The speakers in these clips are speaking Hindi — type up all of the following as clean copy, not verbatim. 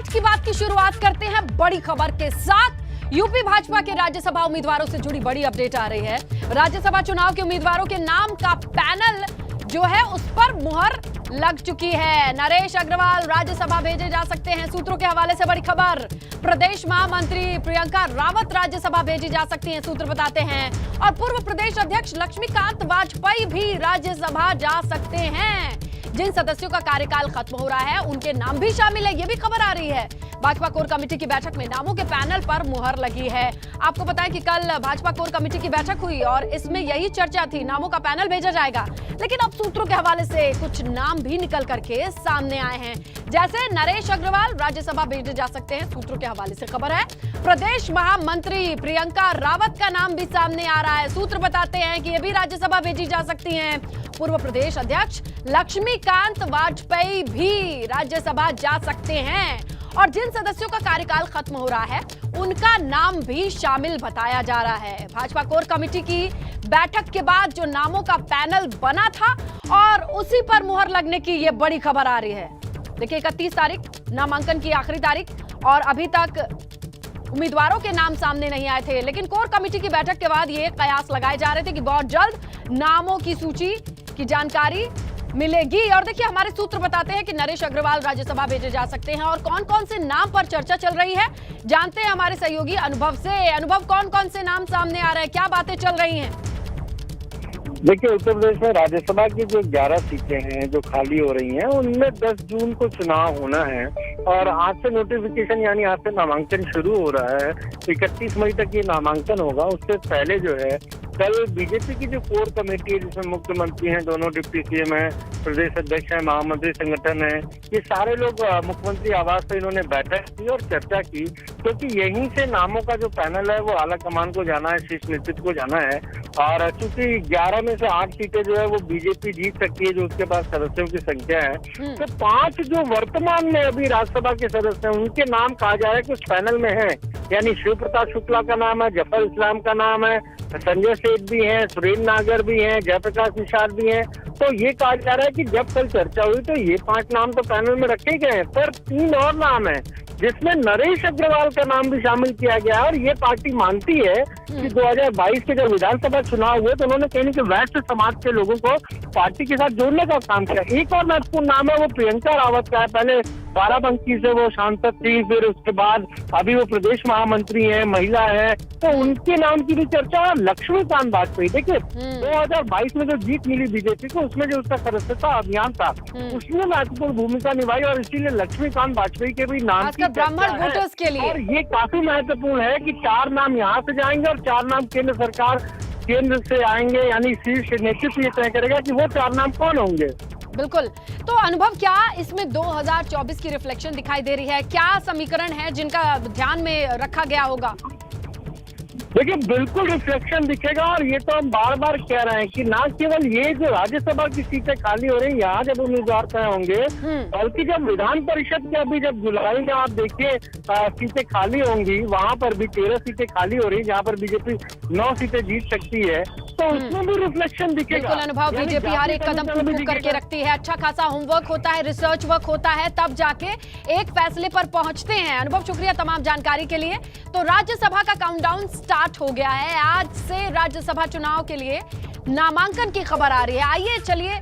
आज की बात की शुरुआत करते हैं बड़ी खबर के साथ। यूपी भाजपा के राज्यसभा उम्मीदवारों से जुड़ी बड़ी अपडेट आ रही है। राज्यसभा चुनाव के उम्मीदवारों के नाम का पैनल जो है उस पर मुहर लग चुकी है। नरेश अग्रवाल राज्यसभा भेजे जा सकते हैं, सूत्रों के हवाले से बड़ी खबर। प्रदेश महामंत्री प्रियंका रावत राज्यसभा भेजी जा सकती हैं, सूत्र बताते हैं। और पूर्व प्रदेश अध्यक्ष लक्ष्मीकांत वाजपेयी भी राज्यसभा जा सकते हैं। जिन सदस्यों का कार्यकाल खत्म हो रहा है उनके नाम भी शामिल है, ये भी खबर आ रही है। भाजपा कोर कमेटी की बैठक में नामों के पैनल पर मुहर लगी है। आपको पता है कि कल भाजपा कोर कमेटी की बैठक हुई और इसमें यही चर्चा थी, नामों का पैनल भेजा जाएगा। लेकिन अब सूत्रों के हवाले से कुछ नाम भी निकल करके सामने आए हैं, जैसे नरेश अग्रवाल राज्यसभा भेजे जा सकते हैं, सूत्रों के हवाले से खबर है। प्रदेश महामंत्री प्रियंका रावत का नाम भी सामने आ रहा है, सूत्र बताते हैं कि ये भी राज्यसभा भेजी जा सकती हैं। पूर्व प्रदेश अध्यक्ष लक्ष्मीकांत वाजपेयी भी राज्यसभा जा सकते हैं। और जिन सदस्यों का कार्यकाल खत्म हो रहा है उनका नाम भी शामिल बताया जा रहा है। भाजपा कोर कमेटी की बैठक के बाद जो नामों का पैनल बना था और उसी पर मुहर लगने की ये बड़ी खबर आ रही है। देखिए 31 तारीख नामांकन की आखिरी तारीख और अभी तक उम्मीदवारों के नाम सामने नहीं आए थे, लेकिन कोर कमेटी की बैठक के बाद ये कयास लगाए जा रहे थे कि बहुत जल्द नामों की सूची की जानकारी मिलेगी। और देखिए हमारे सूत्र बताते हैं कि नरेश अग्रवाल राज्यसभा भेजे जा सकते हैं। और कौन कौन से नाम पर चर्चा चल रही है जानते हैं हमारे सहयोगी अनुभव से। अनुभव, कौन कौन से नाम सामने आ रहे हैं, क्या बातें चल रही हैं? देखिए उत्तर प्रदेश में राज्यसभा की जो 11 सीटें हैं जो खाली हो रही हैं उनमें 10 जून को चुनाव होना है और आज से नोटिफिकेशन यानी आज से नामांकन शुरू हो रहा है। 31 मई तक ये नामांकन होगा। उससे पहले जो है कल बीजेपी की जो कोर कमेटी है जिसमें मुख्यमंत्री हैं, दोनों डिप्टी सीएम हैं, प्रदेश अध्यक्ष है, महामंत्री संगठन है, ये सारे लोग मुख्यमंत्री आवास पे इन्होंने बैठक की और चर्चा की, क्योंकि यहीं से नामों का जो पैनल है वो आला कमान को जाना है, शीर्ष नेतृत्व को जाना है। और चूंकि 11 में से 8 सीटें जो है वो बीजेपी जीत सकती है, जो उसके पास सदस्यों की संख्या है, तो 5 जो वर्तमान में अभी राज्यसभा के सदस्य हैं उनके नाम कहा जा रहा है कुछ पैनल में है, यानी शिव प्रताप शुक्ला का नाम है, जफर इस्लाम का नाम है, संजय सेठ भी हैं, सुरेंद्र नागर भी हैं, जयप्रकाश निषाद भी हैं। तो ये कहा जा रहा है कि जब कल चर्चा हुई तो ये 5 नाम तो पैनल में रखे गए हैं, पर 3 और नाम है जिसमें नरेश अग्रवाल का नाम भी शामिल किया गया है। और ये पार्टी मानती है कि 2022 के जब विधानसभा चुनाव हुए तो उन्होंने कहीं कि वैश्य समाज के लोगों को पार्टी के साथ जोड़ने का काम किया। एक और महत्वपूर्ण नाम है वो प्रियंका रावत का है। पहले बाराबंकी से वो सांसद थी, फिर उसके बाद अभी वो प्रदेश महामंत्री है, महिला है, तो उनके नाम की भी चर्चा। लक्ष्मीकांत वाजपेयी, देखिए 2022 में जो जीत मिली बीजेपी को उसमें जो उसका सदस्यता अभियान था उसमें महत्वपूर्ण भूमिका निभाई और इसीलिए लक्ष्मीकांत वाजपेयी के भी नाम की ब्राह्मण वोटर्स के लिए। और ये काफी महत्वपूर्ण है कि 4 नाम यहाँ से जाएंगे और 4 नाम केंद्र सरकार केंद्र से आएंगे, यानी शीर्ष नेतृत्व ये तय करेगा कि वो 4 नाम कौन होंगे। बिल्कुल। तो अनुभव, क्या इसमें 2024 की रिफ्लेक्शन दिखाई दे रही है? क्या समीकरण है जिनका ध्यान में रखा गया होगा? देखिए बिल्कुल रिफ्लेक्शन दिखेगा और ये तो हम बार बार कह रहे हैं कि ना केवल ये जो राज्यसभा की सीटें खाली हो रही हैं यहाँ जब उम्मीदवार तय होंगे, बल्कि जब विधान परिषद के अभी जब जुलाई में आप देखिए सीटें खाली होंगी, वहां पर भी 13 सीटें खाली हो रही, जहाँ पर बीजेपी 9 सीटें जीत सकती है, तो उसमें भी रिफ्लेक्शन दिखेगा। बिल्कुल अनुभव, बीजेपी हर एक कदम फूक करके रखती है, अच्छा खासा होमवर्क होता है, रिसर्च वर्क होता है, तब जाके एक फैसले पर पहुंचते हैं। अनुभव, शुक्रिया तमाम जानकारी के लिए। तो राज्यसभा का काउंटडाउन स्टार्ट हो गया है। आज से राज्यसभा चुनाव के लिए नामांकन की खबर आ रही है। आइए चलिए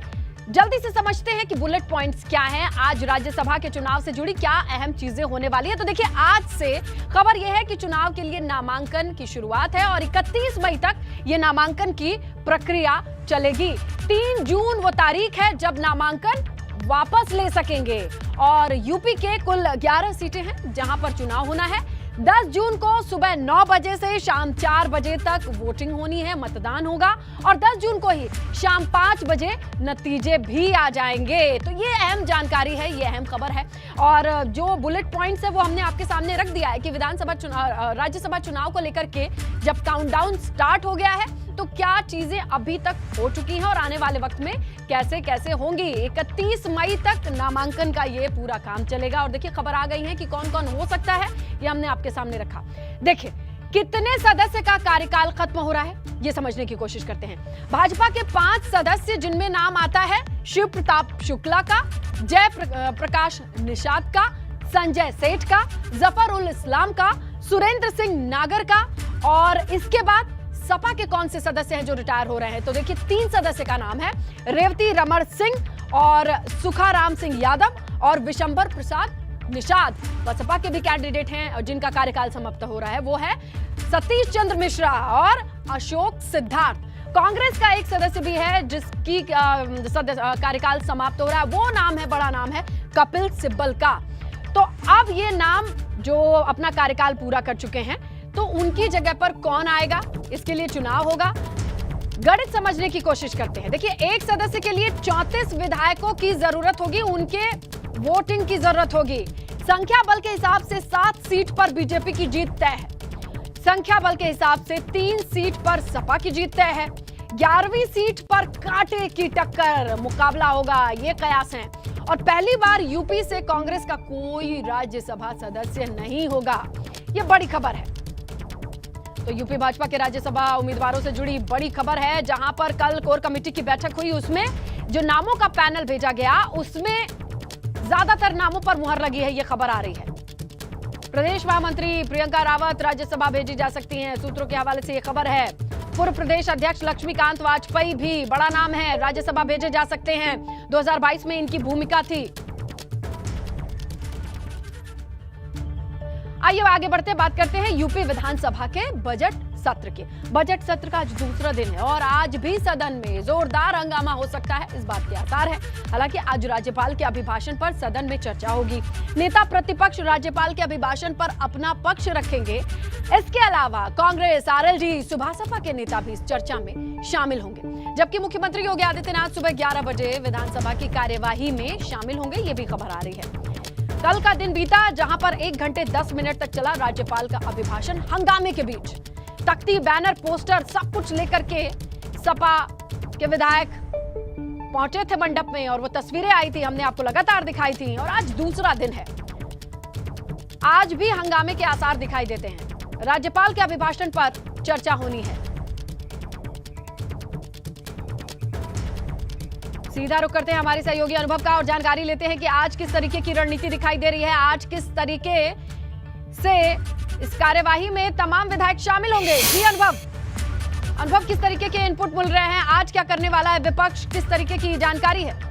जल्दी से समझते हैं कि बुलेट पॉइंट्स क्या हैं, आज राज्यसभा के चुनाव से जुड़ी क्या अहम चीजें होने वाली है। तो देखिए आज से खबर यह है कि चुनाव के लिए नामांकन की शुरुआत है और 31 मई तक ये नामांकन की प्रक्रिया चलेगी। 3 जून वो तारीख है जब नामांकन वापस ले सकेंगे। और यूपी के कुल 11 सीटें हैं जहां पर चुनाव होना है। 10 जून को सुबह 9 बजे से शाम 4 बजे तक वोटिंग होनी है, मतदान होगा और 10 जून को ही शाम 5 बजे नतीजे भी आ जाएंगे। तो ये अहम जानकारी है, ये अहम खबर है। और जो बुलेट पॉइंट्स है वो हमने आपके सामने रख दिया है कि विधानसभा चुनाव, राज्यसभा चुनाव को लेकर के जब काउंटडाउन स्टार्ट हो गया है तो क्या चीजें अभी तक हो चुकी हैं और आने वाले वक्त में कैसे कैसे होंगी। 31 मई तक नामांकन का ये पूरा काम चलेगा। और देखिए खबर आ गई है कि कौन कौन हो सकता है, ये हमने आपके सामने रखा। देखिए कितने सदस्य का कार्यकाल खत्म हो रहा है ये समझने की कोशिश करते हैं। भाजपा के 5 सदस्य जिनमें नाम आता है शिव प्रताप शुक्ला का, जय प्रकाश निषाद का, संजय सेठ का, जफर उल इस्लाम का, सुरेंद्र सिंह नागर का, और इसके बाद सपा के कौन से सदस्य हैं जो रिटायर हो रहे हैं? तो देखिए 3 सदस्य का नाम है, रेवती रमण सिंह और सुखाराम सिंह यादव और विशंबर प्रसाद निषाद। बसपा के भी कैंडिडेट हैं और जिनका कार्यकाल समाप्त हो रहा है, वो है सतीश चंद्र मिश्रा और अशोक सिद्धार्थ। कांग्रेस का एक सदस्य भी है जिसकी कार्यकाल समाप्त हो रहा है, वो नाम है, बड़ा नाम है कपिल सिब्बल का। तो अब ये नाम जो अपना कार्यकाल पूरा कर चुके हैं, तो उनकी जगह पर कौन आएगा, इसके लिए चुनाव होगा। गणित समझने की कोशिश करते हैं। देखिए, एक सदस्य के लिए 34 विधायकों की जरूरत होगी, उनके वोटिंग की जरूरत होगी। संख्या बल के हिसाब से 7 सीट पर बीजेपी की जीत तय है, संख्या बल के हिसाब से 3 सीट पर सपा की जीत तय है, 11वीं सीट पर कांटे की टक्कर मुकाबला होगा, ये कयास है। और पहली बार यूपी से कांग्रेस का कोई राज्यसभा सदस्य नहीं होगा, ये बड़ी खबर है। तो यूपी भाजपा के राज्यसभा उम्मीदवारों से जुड़ी बड़ी खबर है, जहां पर कल कोर कमेटी की बैठक हुई, उसमें जो नामों का पैनल भेजा गया, उसमें ज्यादातर नामों पर मुहर लगी है, ये खबर आ रही है। प्रदेश महामंत्री प्रियंका रावत राज्यसभा भेजी जा सकती हैं, सूत्रों के हवाले से यह खबर है। पूर्व प्रदेश अध्यक्ष लक्ष्मीकांत वाजपेयी भी बड़ा नाम है, राज्यसभा भेजे जा सकते हैं, 2022 में इनकी भूमिका थी। आइए आगे बढ़ते बात करते हैं यूपी विधानसभा के बजट सत्र के। बजट सत्र का आज दूसरा दिन है और आज भी सदन में जोरदार हंगामा हो सकता है, इस बात के आसार है। हालांकि आज राज्यपाल के अभिभाषण पर सदन में चर्चा होगी। नेता प्रतिपक्ष राज्यपाल के अभिभाषण पर अपना पक्ष रखेंगे। इसके अलावा कांग्रेस, आरएलडी, सुभासपा के नेता भी इस चर्चा में शामिल होंगे। जबकि मुख्यमंत्री योगी आदित्यनाथ सुबह 11 बजे विधानसभा की कार्यवाही में शामिल होंगे, ये भी खबर आ रही है। कल का दिन बीता जहां पर 1 घंटे 10 मिनट तक चला राज्यपाल का अभिभाषण। हंगामे के बीच तख्ती, बैनर, पोस्टर सब कुछ लेकर के सपा के विधायक पहुंचे थे मंडप में और वो तस्वीरें आई थी, हमने आपको लगातार दिखाई थी। और आज दूसरा दिन है, आज भी हंगामे के आसार दिखाई देते हैं। राज्यपाल के अभिभाषण पर चर्चा होनी है। सीधा रुख करते हैं हमारे सहयोगी अनुभव का और जानकारी लेते हैं कि आज किस तरीके की रणनीति दिखाई दे रही है। आज किस तरीके से इस कार्यवाही में तमाम विधायक शामिल होंगे। जी अनुभव, किस तरीके के इनपुट मिल रहे हैं, आज क्या करने वाला है विपक्ष, किस तरीके की जानकारी है?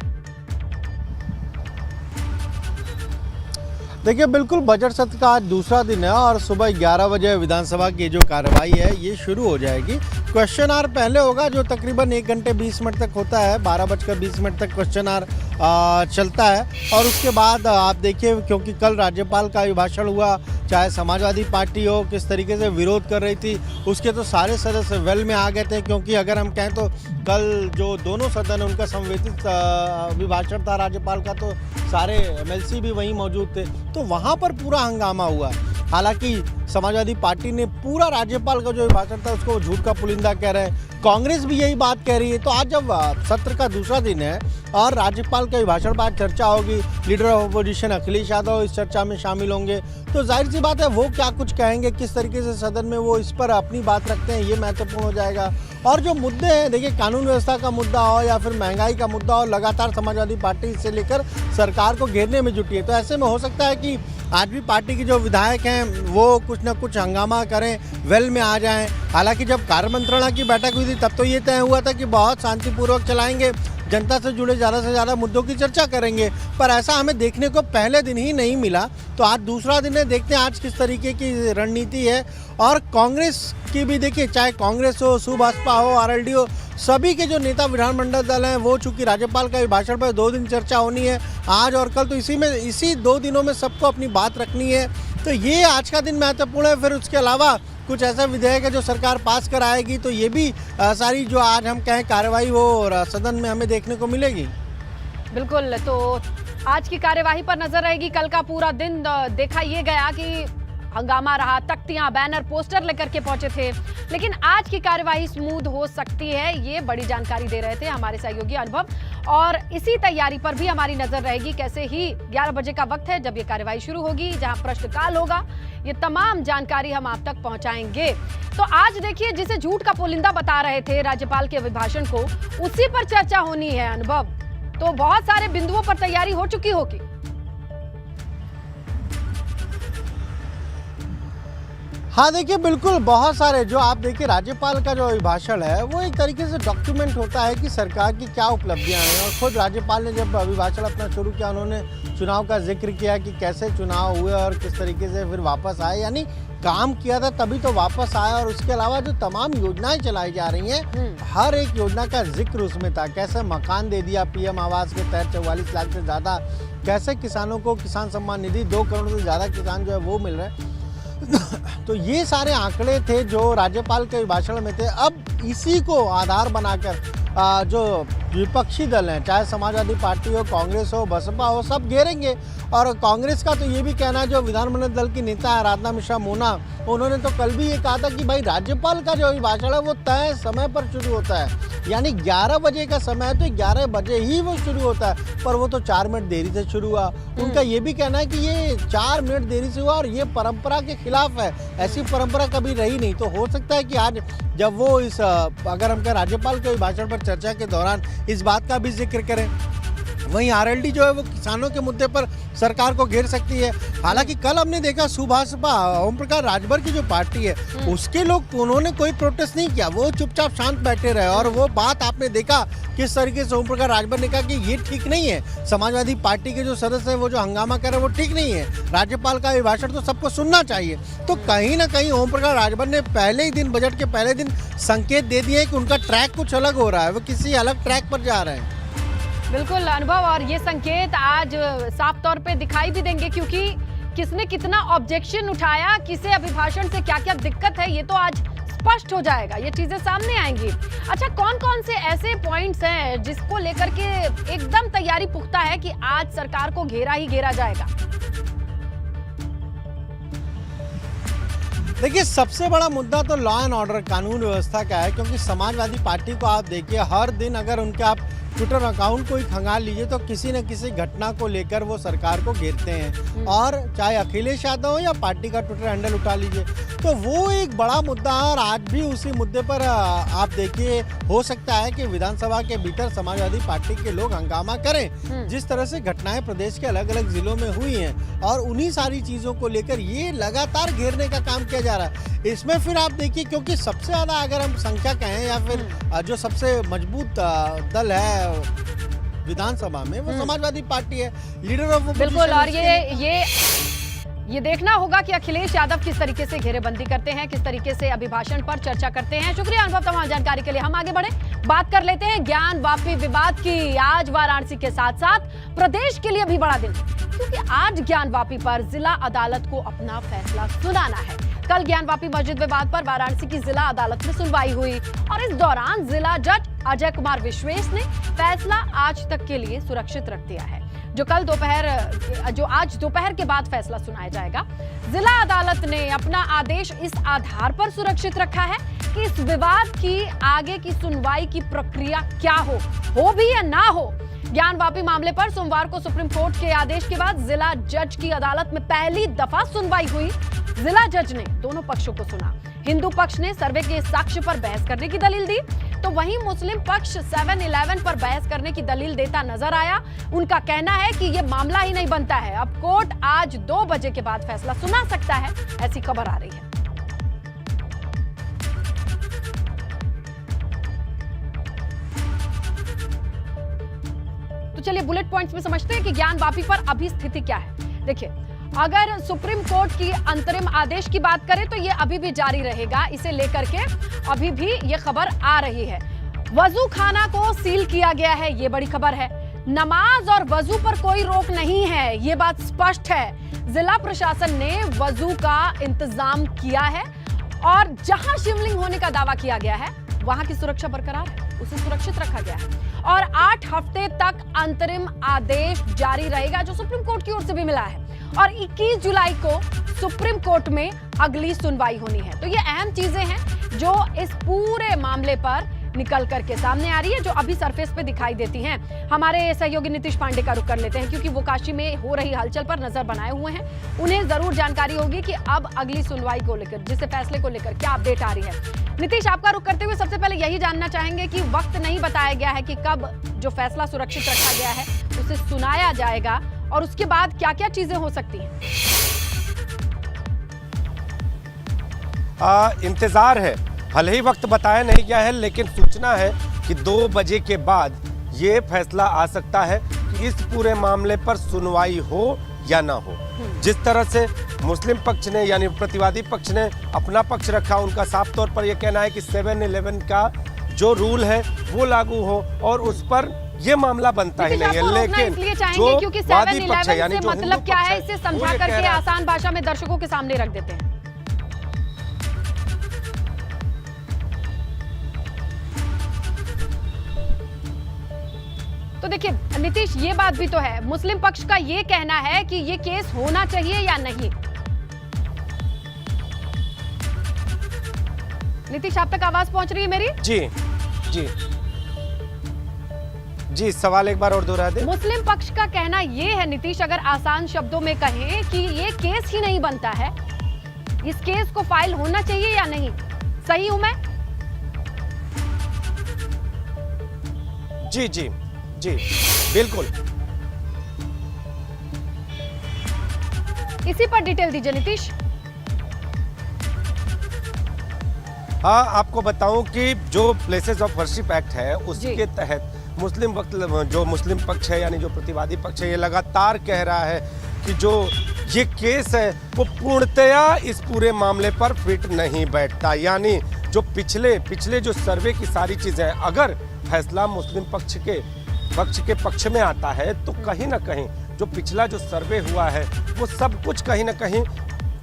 देखिए, बिल्कुल बजट सत्र का आज दूसरा दिन है और सुबह 11 बजे विधानसभा की जो कार्रवाई है ये शुरू हो जाएगी। क्वेश्चन आवर पहले होगा जो तकरीबन 1 घंटे 20 मिनट तक होता है, 12:20 तक क्वेश्चन आवर चलता है। और उसके बाद आप देखिए, क्योंकि कल राज्यपाल का अभिभाषण हुआ, चाहे समाजवादी पार्टी हो किस तरीके से विरोध कर रही थी, उसके तो सारे सदस्य वेल में आ गए थे। क्योंकि अगर हम कहें तो कल जो दोनों सदन उनका संवेदित अभिभाषण था राज्यपाल का, तो सारे एमएलसी भी वहीं मौजूद थे, तो वहाँ पर पूरा हंगामा हुआ। हालांकि समाजवादी पार्टी ने पूरा राज्यपाल का जो भाषण था उसको झूठ का पुलिंदा कह रहे हैं, कांग्रेस भी यही बात कह रही है। तो आज जब सत्र का दूसरा दिन है और राज्यपाल के भाषण बाद चर्चा होगी, leader of opposition Akhilesh Yadav इस चर्चा में शामिल होंगे, तो जाहिर सी बात है वो क्या कुछ कहेंगे, किस तरीके से सदन में वो इस पर अपनी बात रखते हैं, ये महत्वपूर्ण हो जाएगा। और जो मुद्दे हैं, देखिए कानून व्यवस्था का मुद्दा हो या फिर महंगाई का मुद्दा हो, लगातार समाजवादी पार्टी इससे लेकर सरकार को घेरने में जुटी है। तो ऐसे में हो सकता है कि आज भी पार्टी के जो विधायक हैं वो कुछ न कुछ हंगामा करें, वेल में आ जाएं। हालांकि जब कार्य मंत्रणा की बैठक हुई थी तब तो ये तय हुआ था कि बहुत शांतिपूर्वक चलाएंगे, जनता से जुड़े ज़्यादा से ज़्यादा मुद्दों की चर्चा करेंगे, पर ऐसा हमें देखने को पहले दिन ही नहीं मिला। तो आज दूसरा दिन है, देखते हैं आज किस तरीके की रणनीति है। और कांग्रेस की भी देखिए, चाहे कांग्रेस हो, सुभासपा हो, आरएलडी हो, सभी के जो नेता विधानमंडल दल हैं वो चूंकि राज्यपाल का भाषण पर 2 दिन चर्चा होनी है, आज और कल, तो इसी 2 दिनों में सबको अपनी बात रखनी है। तो ये आज का दिन महत्वपूर्ण है। फिर उसके अलावा कुछ ऐसा विधेयक है जो सरकार पास कराएगी, तो ये भी सारी जो आज हम कहें कार्रवाई वो सदन में हमें देखने को मिलेगी। बिल्कुल, तो आज की कार्यवाही पर नजर रहेगी। कल का पूरा दिन देखा ये गया कि हंगामा रहा, तख्तियां, बैनर, पोस्टर लेकर के पहुंचे थे, लेकिन आज की कार्यवाही स्मूथ हो सकती है, ये बड़ी जानकारी दे रहे थे हमारे सहयोगी अनुभव। और इसी तैयारी पर भी हमारी नजर रहेगी। कैसे ही 11 बजे का वक्त है जब ये कार्यवाही शुरू होगी, जहां प्रश्नकाल होगा, ये तमाम जानकारी हम आप तक पहुंचाएंगे। तो आज देखिए, जिसे झूठ का पुलिंदा बता रहे थे राज्यपाल के अभिभाषण को, उसी पर चर्चा होनी है अनुभव। तो बहुत सारे बिंदुओं पर तैयारी हो चुकी होगी। हाँ देखिए, बिल्कुल बहुत सारे जो आप देखिए राज्यपाल का जो अभिभाषण है वो एक तरीके से डॉक्यूमेंट होता है कि सरकार की क्या उपलब्धियां हैं। और खुद राज्यपाल ने जब अभिभाषण अपना शुरू किया, उन्होंने चुनाव का जिक्र किया कि कैसे चुनाव हुए और किस तरीके से फिर वापस आए, यानी काम किया था तभी तो वापस आया। और उसके अलावा जो तमाम योजनाएं चलाई जा रही हैं, हर एक योजना का जिक्र उसमें था। कैसे मकान दे दिया पीएम आवास के तहत 44 लाख से ज़्यादा, कैसे किसानों को किसान सम्मान निधि 2 करोड़ से ज़्यादा किसान जो है वो मिल रहे हैं। तो ये सारे आंकड़े थे जो राज्यपाल के भाषण में थे। अब इसी को आधार बनाकर जो विपक्षी दल हैं, चाहे समाजवादी पार्टी हो, कांग्रेस हो, बसपा हो, सब घेरेंगे। और कांग्रेस का तो ये भी कहना है, जो विधानमंडल दल की नेता है आराधना मिश्रा मोना, उन्होंने तो कल भी ये कहा था कि भाई राज्यपाल का जो अभिभाषण है वो तय समय पर शुरू होता है, यानी 11 बजे का समय है तो 11 बजे ही वो शुरू होता है, पर वो तो 4 मिनट देरी से शुरू हुआ। उनका ये भी कहना है कि ये 4 मिनट देरी से हुआ और ये परंपरा के खिलाफ है, ऐसी परंपरा कभी रही नहीं। तो हो सकता है कि आज जब वो इस अगर हम कहें राज्यपाल के अभिभाषण पर चर्चा के दौरान इस बात का भी जिक्र करें। वहीं आरएलडी जो है वो किसानों के मुद्दे पर सरकार को घेर सकती है। हालांकि कल हमने देखा सुभाषपा ओम प्रकाश राजभर की जो पार्टी है उसके लोग, उन्होंने कोई प्रोटेस्ट नहीं किया, वो चुपचाप शांत बैठे रहे। और वो बात आपने देखा किस तरीके से ओम प्रकाश राजभर ने कहा कि ये ठीक नहीं है, समाजवादी पार्टी के जो सदस्य है वो जो हंगामा कर रहे हैं वो ठीक नहीं है, राज्यपाल का अभिभाषण तो सबको सुनना चाहिए। तो कहीं ना कहीं ओम प्रकाश राजभर ने पहले ही दिन, बजट के पहले दिन संकेत दे दिए कि उनका ट्रैक कुछ अलग हो रहा है, वो किसी अलग ट्रैक पर जा रहे हैं। बिल्कुल अनुभव, और ये संकेत आज साफ तौर पे दिखाई भी देंगे, क्योंकि किसने कितना ऑब्जेक्शन उठाया, किसे अभिभाषण से क्या क्या दिक्कत है, ये तो आज स्पष्ट हो जाएगा, ये चीजें सामने आएंगी। अच्छा, कौन कौन से ऐसे पॉइंट्स हैं जिसको लेकर के एकदम तैयारी पुख्ता है कि आज सरकार को घेरा ही घेरा जाएगा? देखिए, सबसे बड़ा मुद्दा तो लॉ एंड ऑर्डर, कानून व्यवस्था का है। क्योंकि समाजवादी पार्टी को आप देखिए, हर दिन अगर उनके आप ट्विटर अकाउंट को ही खंगाल लीजिए तो किसी न किसी घटना को लेकर वो सरकार को घेरते हैं। और चाहे अखिलेश यादव हो या पार्टी का ट्विटर हैंडल उठा लीजिए, तो वो एक बड़ा मुद्दा है। और आज भी उसी मुद्दे पर आप देखिए, हो सकता है कि विधानसभा के भीतर समाजवादी पार्टी के लोग हंगामा करें, जिस तरह से घटनाएं प्रदेश के अलग अलग जिलों में हुई हैं। और उन्हीं सारी चीज़ों को लेकर ये लगातार घेरने का काम किया जा रहा है। इसमें फिर आप देखिए, क्योंकि सबसे ज़्यादा अगर हम संख्या कहें या फिर जो सबसे मजबूत दल है विधानसभा में, वो समाजवादी पार्टी है, लीडर ऑफ ऑपोजिशन। बिल्कुल, और ये देखना होगा कि अखिलेश यादव किस तरीके से घेरेबंदी करते हैं, किस तरीके से अभिभाषण पर चर्चा करते हैं। शुक्रिया अनुभव, तमाम जानकारी के लिए। हम आगे बढ़े, बात कर लेते हैं ज्ञान वापी विवाद की। आज वाराणसी के साथ साथ प्रदेश के लिए भी बड़ा दिन, क्योंकि आज ज्ञान वापी पर जिला अदालत को अपना फैसला सुनाना है। कल ज्ञान वापी मस्जिद विवाद पर वाराणसी की जिला अदालत में सुनवाई हुई और इस दौरान जिला जज अजय कुमार विश्वेश ने फैसला आज तक के लिए सुरक्षित रख दिया है, जो आज दोपहर के बाद फैसला सुनाया जाएगा। जिला अदालत ने अपना आदेश इस आधार पर सुरक्षित रखा है कि इस विवाद की आगे की सुनवाई की प्रक्रिया क्या हो भी या ना हो। ज्ञान वापी मामले पर सोमवार को सुप्रीम कोर्ट के आदेश के बाद जिला जज की अदालत में पहली दफा सुनवाई हुई। जिला जज ने दोनों पक्षों को सुना। हिंदू पक्ष ने सर्वे के साक्ष्य पर बहस करने की दलील दी, तो वहीं मुस्लिम पक्ष 7-11 पर बहस करने की दलील देता नजर आया। उनका कहना है कि यह मामला ही नहीं बनता है, अब कोर्ट आज 2 बजे के बाद फैसला सुना सकता है, ऐसी खबर आ रही है। तो चलिए बुलेट पॉइंट्स में समझते हैं कि ज्ञान वापी पर अभी स्थिति क्या है। देखिए, अगर सुप्रीम कोर्ट की अंतरिम आदेश की बात करें तो ये अभी भी जारी रहेगा। इसे लेकर के अभी भी ये खबर आ रही है। वजू खाना को सील किया गया है, ये बड़ी खबर है। नमाज और वजू पर कोई रोक नहीं है, ये बात स्पष्ट है। जिला प्रशासन ने वजू का इंतजाम किया है और जहां शिवलिंग होने का दावा किया गया है वहां की सुरक्षा बरकरार है, उसे सुरक्षित रखा गया है। और 8 हफ्ते तक अंतरिम आदेश जारी रहेगा, जो सुप्रीम कोर्ट की ओर से भी मिला है। और 21 जुलाई को सुप्रीम कोर्ट में अगली सुनवाई होनी है। तो ये अहम चीजें हैं जो इस पूरे मामले पर निकल करके सामने आ रही है, जो अभी सरफेस पे दिखाई देती हैं। हमारे सहयोगी नीतीश पांडे का रुख कर लेते हैं, क्योंकि वो काशी में हो रही हलचल पर नजर बनाए हुए हैं। उन्हें जरूर जानकारी होगी कि अब अगली सुनवाई को लेकर, जिसे फैसले को लेकर क्या अपडेट आ रही है। नीतीश, आपका रुख करते हुए सबसे पहले यही जानना चाहेंगे कि वक्त नहीं बताया गया है कि कब जो फैसला सुरक्षित रखा गया है उसे सुनाया जाएगा और उसके बाद क्या क्या चीजें हो सकती हैं। इंतज़ार है। भले ही वक्त बताया नहीं गया है, लेकिन सूचना है कि 2 बजे के बाद ये फैसला आ सकता है कि इस पूरे मामले पर सुनवाई हो या ना हो। जिस तरह से मुस्लिम पक्ष ने यानी प्रतिवादी पक्ष ने अपना पक्ष रखा, उनका साफ तौर पर यह कहना है कि 7-11 का जो रूल है वो लागू हो और उस पर ये मामला बनता ही नहीं है। लेकिन जो क्योंकि वादी पक्ष है यानी जो मतलब क्या है, इसे समझा करके आसान भाषा में दर्शकों के सामने रख देते हैं। तो देखिए नीतीश, ये बात भी तो है, मुस्लिम पक्ष का ये कहना है कि ये केस होना चाहिए या नहीं। नीतीश, आप तक आवाज पहुंच रही है मेरी? जी जी जी, सवाल एक बार और दोहरा दे। मुस्लिम पक्ष का कहना ये है नीतीश, अगर आसान शब्दों में कहें, कि ये केस ही नहीं बनता है, इस केस को फाइल होना चाहिए या नहीं। सही हूं मैं? जी जी जी, बिल्कुल। इसी पर डिटेल दीजिए नीतीश। हाँ, आपको बताऊं कि जो प्लेसेस ऑफ वर्शिप एक्ट है उसके तहत मुस्लिम वक्त जो मुस्लिम पक्ष है यानी जो प्रतिवादी पक्ष है, ये लगातार कह रहा है कि जो ये केस है वो पूर्णतया इस पूरे मामले पर फिट नहीं बैठता। यानी जो पिछले जो सर्वे की सारी चीजें हैं, अगर फैसला मुस्लिम पक्ष के पक्ष में आता है तो कहीं ना कहीं जो पिछला जो सर्वे हुआ है वो सब कुछ कहीं ना कहीं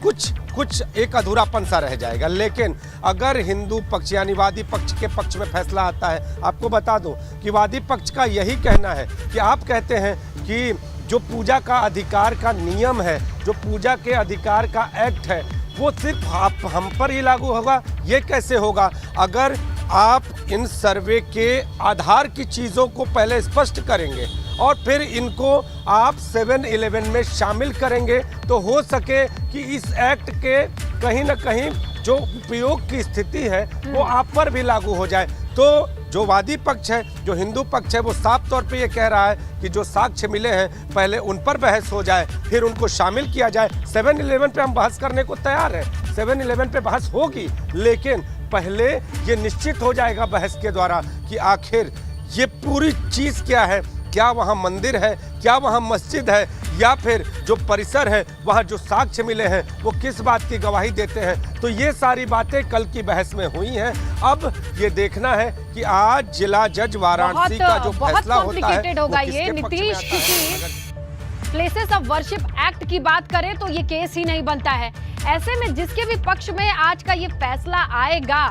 कुछ एक अधूरापन सा रह जाएगा। लेकिन अगर हिंदू पक्ष यानी वादी पक्ष के पक्ष में फैसला आता है, आपको बता दूं कि वादी पक्ष का यही कहना है कि आप कहते हैं कि जो पूजा का अधिकार का नियम है, जो पूजा के अधिकार का एक्ट है, वो सिर्फ हम पर ही लागू होगा। ये कैसे होगा? अगर आप इन सर्वे के आधार की चीज़ों को पहले स्पष्ट करेंगे और फिर इनको आप 7-11 में शामिल करेंगे तो हो सके कि इस एक्ट के कहीं ना कहीं जो उपयोग की स्थिति है वो आप पर भी लागू हो जाए। तो जो वादी पक्ष है, जो हिंदू पक्ष है, वो साफ तौर पे ये कह रहा है कि जो साक्ष्य मिले हैं पहले उन पर बहस हो जाए, फिर उनको शामिल किया जाए। 7-11 पे हम बहस करने को तैयार हैं, 7-11 पे बहस होगी, लेकिन पहले ये निश्चित हो जाएगा बहस के द्वारा कि आखिर ये पूरी चीज़ क्या है, क्या वहाँ मंदिर है, क्या वहाँ मस्जिद है, या फिर जो परिसर है वहाँ जो साक्ष्य मिले हैं वो किस बात की गवाही देते हैं। तो ये सारी बातें कल की बहस में हुई हैं। अब ये देखना है कि आज जिला जज वाराणसी का जो फैसला होता है होगा ये नीतीश, क्योंकि प्लेसेस ऑफ वर्शिप एक्ट की बात करें तो ये केस ही नहीं बनता है। ऐसे में जिसके भी पक्ष में आज का ये फैसला आएगा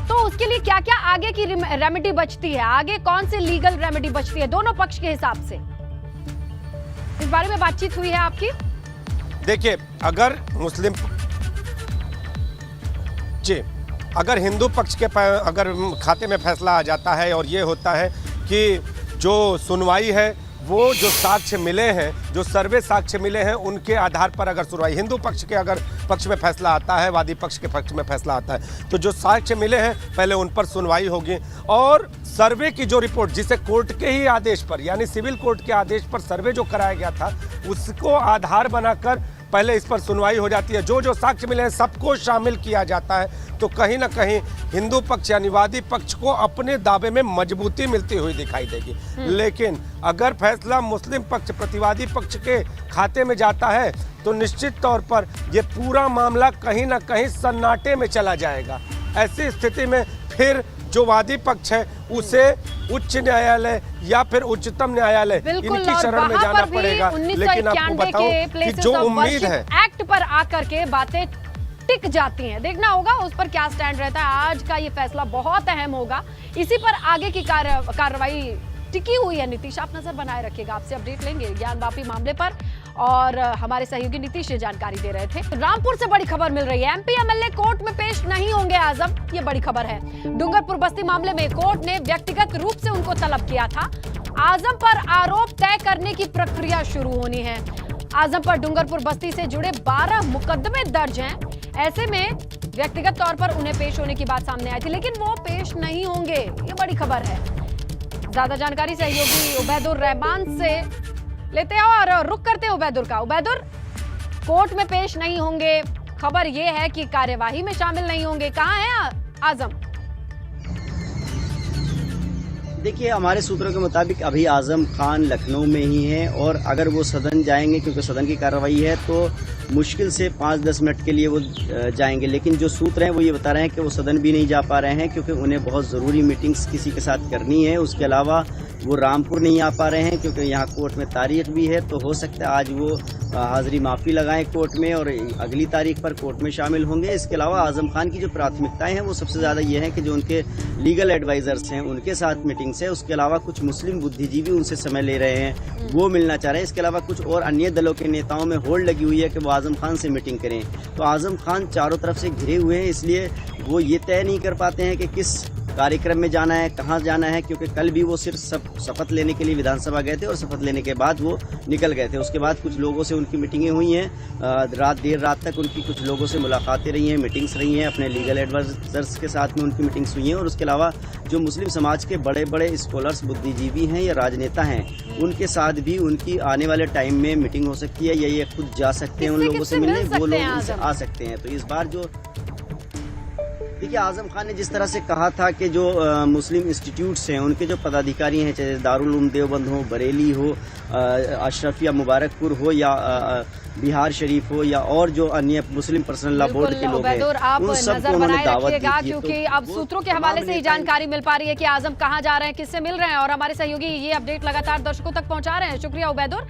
तो उसके लिए क्या क्या आगे की रेमेडी बचती है, आगे कौन सी लीगल रेमेडी बचती है दोनों पक्ष के हिसाब से, इस बारे में बातचीत हुई है आपकी? देखिए, अगर अगर हिंदू पक्ष के अगर खाते में फैसला आ जाता है और ये होता है कि जो सुनवाई है वो जो साक्ष्य मिले हैं, जो सर्वे साक्ष्य मिले हैं, उनके आधार पर अगर सुनवाई, हिंदू पक्ष के अगर पक्ष में फैसला आता है, वादी पक्ष के पक्ष में फैसला आता है, तो जो साक्ष्य मिले हैं पहले उन पर सुनवाई होगी और सर्वे की जो रिपोर्ट, जिसे कोर्ट के ही आदेश पर यानी सिविल कोर्ट के आदेश पर सर्वे जो कराया गया था, उसको आधार बनाकर पहले इस पर सुनवाई हो जाती है। जो साक्ष्य मिले हैं सबको शामिल किया जाता है। तो कहीं ना कहीं हिंदू पक्ष यानी वादी पक्ष को अपने दावे में मजबूती मिलती हुई दिखाई देगी। लेकिन अगर फैसला मुस्लिम पक्ष प्रतिवादी पक्ष के खाते में जाता है तो निश्चित तौर पर यह पूरा मामला कहीं ना कहीं सन्नाटे में चला जाएगा। ऐसी स्थिति में फिर जो वादी पक्ष है उसे उच्च न्यायालय या फिर उच्चतम न्यायालय इनकी शरण में जाना पड़ेगा। लेकिन आपको बताऊं कि जो उम्मीद है एक्ट पर आकर के बातें टिक जाती हैं, देखना होगा उस पर क्या स्टैंड रहता है। आज का ये फैसला बहुत अहम होगा, इसी पर आगे की कार्रवाई टिकी हुई है। नीतीश, आप नजर बनाए रखिएगा, आपसे अपडेट लेंगे ज्ञान वापी मामले पर, और हमारे सहयोगी नीतीश ये जानकारी दे रहे थे। रामपुर से बड़ी खबर मिल रही है, एमपी एमएलए कोर्ट में पेश नहीं होंगे आजम, ये बड़ी खबर है। डूंगरपुर बस्ती मामले में कोर्ट ने व्यक्तिगत रूप से उनको तलब किया था। आजम पर आरोप तय करने की प्रक्रिया शुरू होनी है। आजम पर डूंगरपुर बस्ती से जुड़े 12 मुकदमे दर्ज हैं। ऐसे में व्यक्तिगत तौर पर उन्हें पेश होने की बात सामने आई थी, लेकिन वो पेश नहीं होंगे, ये बड़ी खबर है। ज्यादा जानकारी सहयोगी उबैदुर रहमान से लेते हैं और रुक करते हैं उबैदुर का। उबैदुर, कोर्ट में पेश नहीं होंगे, खबर यह है कि कार्यवाही में शामिल नहीं होंगे। कहां है आजम? देखिए, हमारे सूत्रों के मुताबिक अभी आजम खान लखनऊ में ही हैं और अगर वो सदन जाएंगे, क्योंकि सदन की कार्रवाई है, तो मुश्किल से 5-10 मिनट के लिए वो जाएंगे। लेकिन जो सूत्र हैं वो ये बता रहे हैं कि वो सदन भी नहीं जा पा रहे हैं क्योंकि उन्हें बहुत ज़रूरी मीटिंग्स किसी के साथ करनी है। उसके अलावा वो रामपुर नहीं आ पा रहे हैं क्योंकि यहाँ कोर्ट में तारीख भी है, तो हो सकता है आज वो हाजिरी माफ़ी लगाएं कोर्ट में और अगली तारीख पर कोर्ट में शामिल होंगे। इसके अलावा आजम खान की जो प्राथमिकताएं हैं वो सबसे ज़्यादा ये है कि जो उनके लीगल एडवाइजर्स हैं उनके साथ मीटिंग्स है। उसके अलावा कुछ मुस्लिम बुद्धिजीवी उनसे समय ले रहे हैं, वो मिलना चाह रहे हैं। इसके अलावा कुछ और अन्य दलों के नेताओं में होल्ड लगी हुई है कि वो आजम खान से मीटिंग करें। तो आजम खान चारों तरफ से घिरे हुए हैं, इसलिए वो ये तय नहीं कर पाते हैं कि किस कार्यक्रम में जाना है, कहाँ जाना है, क्योंकि कल भी वो सिर्फ शपथ लेने के लिए विधानसभा गए थे और शपथ लेने के बाद वो निकल गए थे। उसके बाद कुछ लोगों से उनकी मीटिंगें हुई हैं, देर रात तक उनकी कुछ लोगों से मुलाकातें रही हैं, मीटिंग्स रही हैं, अपने लीगल एडवाइजर्स के साथ में उनकी मीटिंग्स हुई हैं। और उसके अलावा जो मुस्लिम समाज के बड़े बड़े स्कॉलर्स, बुद्धिजीवी हैं या राजनेता हैं, उनके साथ भी उनकी आने वाले टाइम में मीटिंग हो सकती है या ये खुद जा सकते हैं उन लोगों से मिलने, वो लोग उनसे आ सकते हैं। तो इस बार जो देखिए, आजम खान ने जिस तरह से कहा था कि जो मुस्लिम इंस्टीट्यूट्स हैं उनके जो पदाधिकारी हैं, चाहे दारुल उलूम देवबंद हो, बरेली हो, अशरफिया मुबारकपुर हो या बिहार शरीफ हो या और जो अन्य मुस्लिम पर्सनल लॉ बोर्ड के लोग हैं, आप उन सबको नजर उन्होंने बनाए दावत दी रखिएगा थी। क्योंकि तो अब सूत्रों के हवाले से ही जानकारी मिल पा रही है कि आजम कहां जा रहे हैं, किससे मिल रहे हैं, और हमारे सहयोगी ये अपडेट लगातार दर्शकों तक पहुंचा रहे हैं। शुक्रिया उबैदुर।